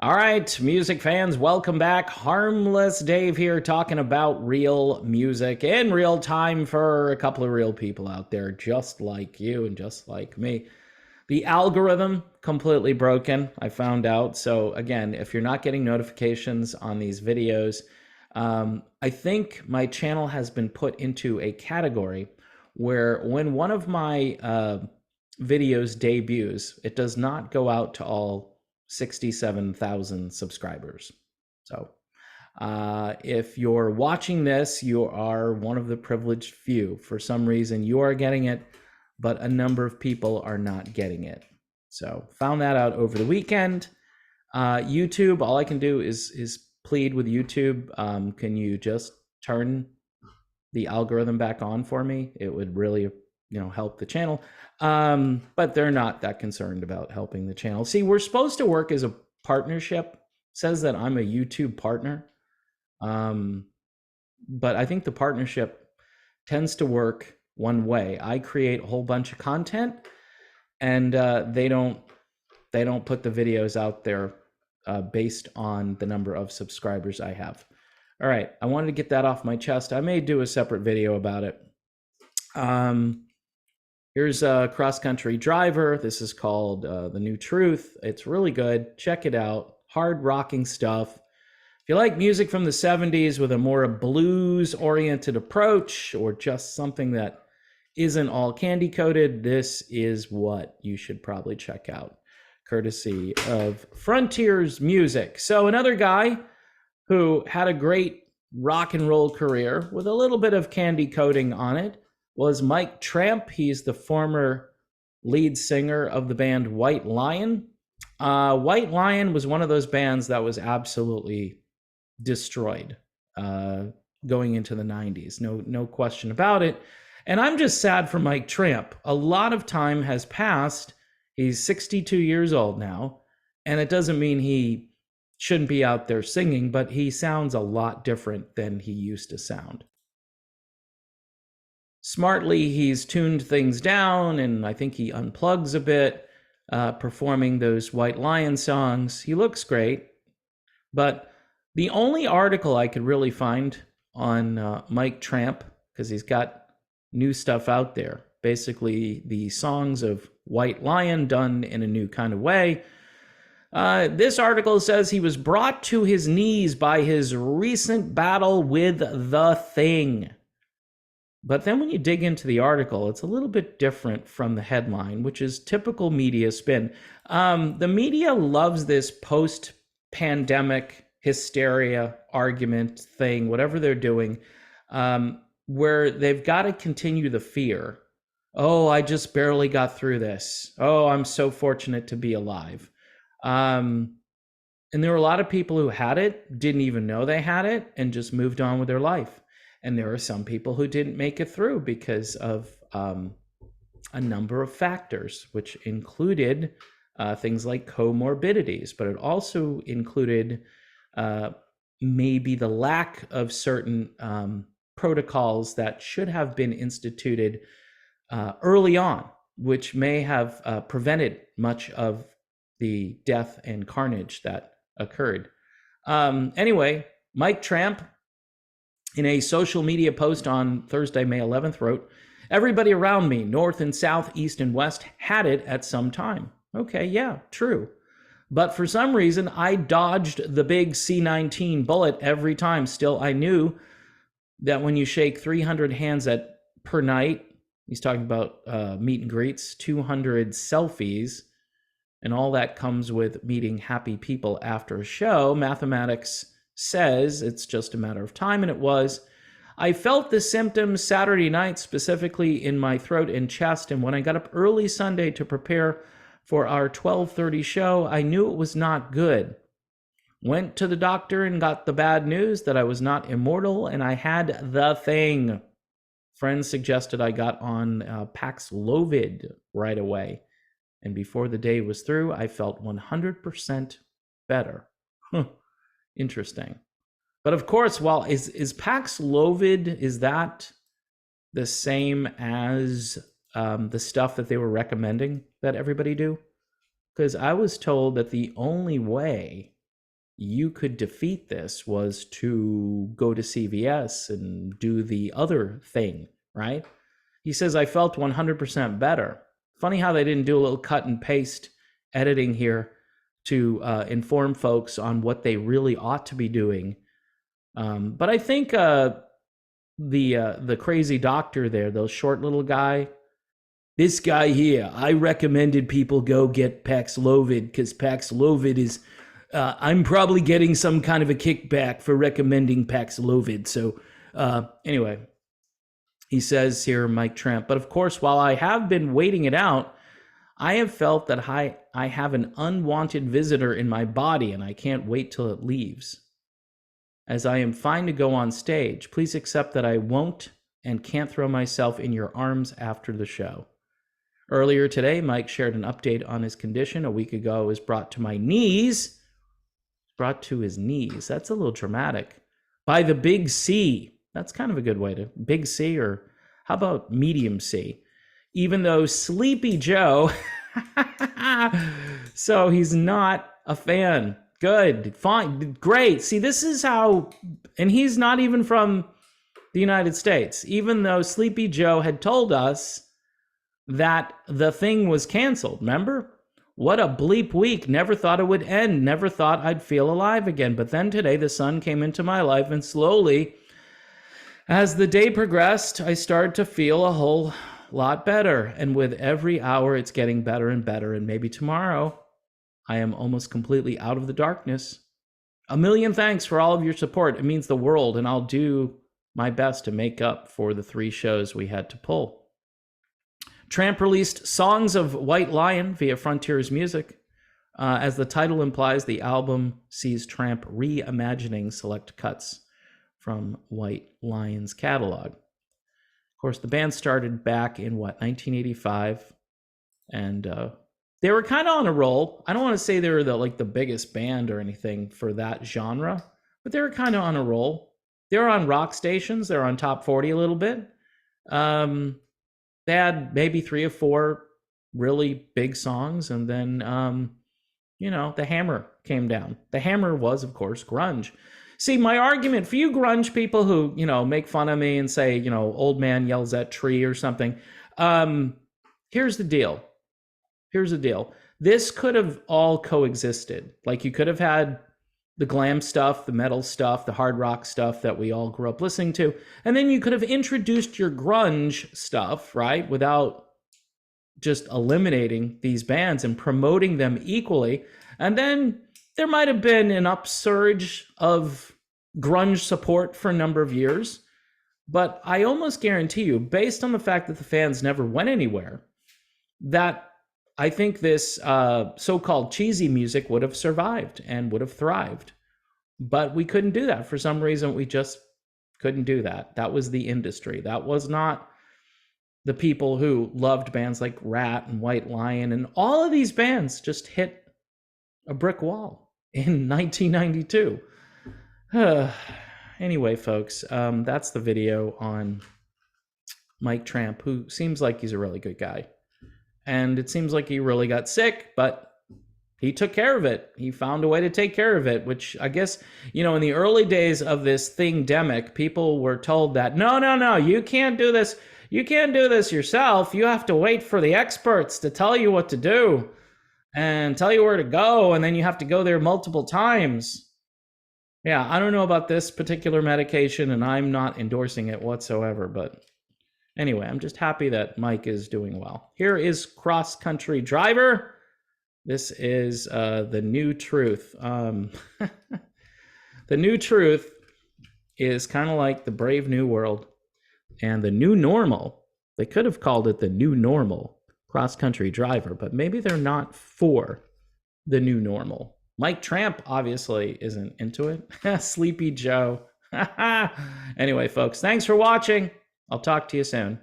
All right, music fans, welcome back. Harmless Dave here talking about real music in real time for a couple of real people out there just like you and just like me. The algorithm completely broken, I found out. So again, if you're not getting notifications on these videos, I think my channel has been put into a category where when one of my videos debuts, it does not go out to all 67,000 subscribers. So if you're watching this, you are one of the privileged few. For some reason, you are getting it, but a number of people are not getting it. So found that out over the weekend. YouTube, all I can do is plead with YouTube. Can you just turn the algorithm back on for me? It would really, help the channel. But they're not that concerned about helping the channel. See, we're supposed to work as a partnership. It says that I'm a YouTube partner. But I think the partnership tends to work one way. I create a whole bunch of content, and they don't put the videos out there based on the number of subscribers I have. All right, I wanted to get that off my chest. I may do a separate video about it. Here's a Cross Country Driver. This is called The New Truth. It's really good. Check it out. Hard rocking stuff. If you like music from the 70s with a more blues-oriented approach, or just something that isn't all candy-coated, this is what you should probably check out, courtesy of Frontiers Music. So another guy who had a great rock and roll career with a little bit of candy coating on it was Mike Tramp. He's the former lead singer of the band White Lion. White Lion was one of those bands that was absolutely destroyed going into the 90s. No question about it. And I'm just sad for Mike Tramp. A lot of time has passed. He's 62 years old now, and it doesn't mean he shouldn't be out there singing, but he sounds a lot different than he used to sound. Smartly, he's tuned things down, and I think he unplugs a bit, performing those White Lion songs. He looks great, but the only article I could really find on Mike Tramp, because he's got new stuff out there, basically the songs of White Lion done in a new kind of way. This article says he was brought to his knees by his recent battle with The Thing. But then when you dig into the article, it's a little bit different from the headline, which is typical media spin. The media loves this post-pandemic hysteria argument thing, whatever they're doing, where they've got to continue the fear. Oh, I just barely got through this. Oh, I'm so fortunate to be alive. And there were a lot of people who had it, didn't even know they had it, and just moved on with their life. And there are some people who didn't make it through because of a number of factors, which included things like comorbidities, but it also included maybe the lack of certain protocols that should have been instituted early on, which may have prevented much of the death and carnage that occurred. Anyway, Mike Tramp, in a social media post on Thursday, May 11th, wrote, "Everybody around me, north and south, east and west, had it at some time." Okay, yeah, true. But for some reason, I dodged the big C-19 bullet every time. Still, I knew that when you shake 300 hands per night, he's talking about meet and greets, 200 selfies, and all that comes with meeting happy people after a show, mathematics says it's just a matter of time, and it was. I felt the symptoms Saturday night, specifically in my throat and chest, and when I got up early Sunday to prepare for our 12:30 show, I knew it was not good. Went to the doctor and got the bad news that I was not immortal, and I had the thing. Friends suggested I got on Paxlovid right away, and before the day was through, I felt 100% better. Interesting. But of course, while is Paxlovid, is that the same as the stuff that they were recommending that everybody do? Because I was told that the only way you could defeat this was to go to CVS and do the other thing, right? He says, I felt 100% better. Funny how they didn't do a little cut and paste editing here to inform folks on what they really ought to be doing. But I think the crazy doctor there, the short little guy, this guy here, I recommended people go get Paxlovid because Paxlovid is, I'm probably getting some kind of a kickback for recommending Paxlovid. So anyway, he says here, Mike Tramp, but of course, while I have been waiting it out, I have felt that I have an unwanted visitor in my body and I can't wait till it leaves. As I am fine to go on stage, please accept that I won't and can't throw myself in your arms after the show. Earlier today, Mike shared an update on his condition. A week ago, it was brought to my knees. Brought to his knees. That's a little dramatic. By the big C. That's kind of a good way to, big C, or how about medium C? Even though Sleepy Joe, so he's not a fan. Good, fine, great. See, this is how, and he's not even from the United States, even though Sleepy Joe had told us that the thing was canceled. Remember? What a bleep week. Never thought it would end. Never thought I'd feel alive again. But then today the sun came into my life, and slowly, as the day progressed, I started to feel a whole lot better. And with every hour, it's getting better and better. And maybe tomorrow, I am almost completely out of the darkness. A million thanks for all of your support. It means the world, and I'll do my best to make up for the 3 shows we had to pull. Tramp released Songs of White Lion via Frontiers Music. As the title implies, the album sees Tramp reimagining select cuts from White Lion's catalog. Of course, the band started back in, 1985, and they were kind of on a roll. I don't want to say they were the biggest band or anything for that genre, but they were kind of on a roll. They were on rock stations. They were on Top 40 a little bit. They had maybe 3 or 4 really big songs, and then, the hammer came down. The hammer was, of course, grunge. See, my argument for you grunge people who, make fun of me and say, old man yells at tree or something, here's the deal. This could have all coexisted. Like, you could have had the glam stuff, the metal stuff, the hard rock stuff that we all grew up listening to. And then you could have introduced your grunge stuff, right? Without just eliminating these bands and promoting them equally. And then there might have been an upsurge of grunge support for a number of years. But I almost guarantee you, based on the fact that the fans never went anywhere, that I think this so-called cheesy music would have survived and would have thrived. But we couldn't do that. For some reason, we just couldn't do that. That was the industry. That was not the people who loved bands like Rat and White Lion. And all of these bands just hit a brick wall in 1992. Anyway, folks, that's the video on Mike Tramp, who seems like he's a really good guy. And it seems like he really got sick, but he took care of it. He found a way to take care of it, which I guess, in the early days of this thing-demic, people were told that, no, you can't do this. You can't do this yourself. You have to wait for the experts to tell you what to do and tell you where to go, and then you have to go there multiple times. Yeah, I don't know about this particular medication, and I'm not endorsing it whatsoever, but anyway, I'm just happy that Mike is doing well. Here is Cross Country Driver. This is The New Truth. The New Truth is kind of like the Brave New World and the New Normal. They could have called it The New Normal, Cross Country Driver, but maybe they're not for the new normal. Mike Tramp obviously isn't into it. Sleepy Joe. Anyway, folks, thanks for watching. I'll talk to you soon.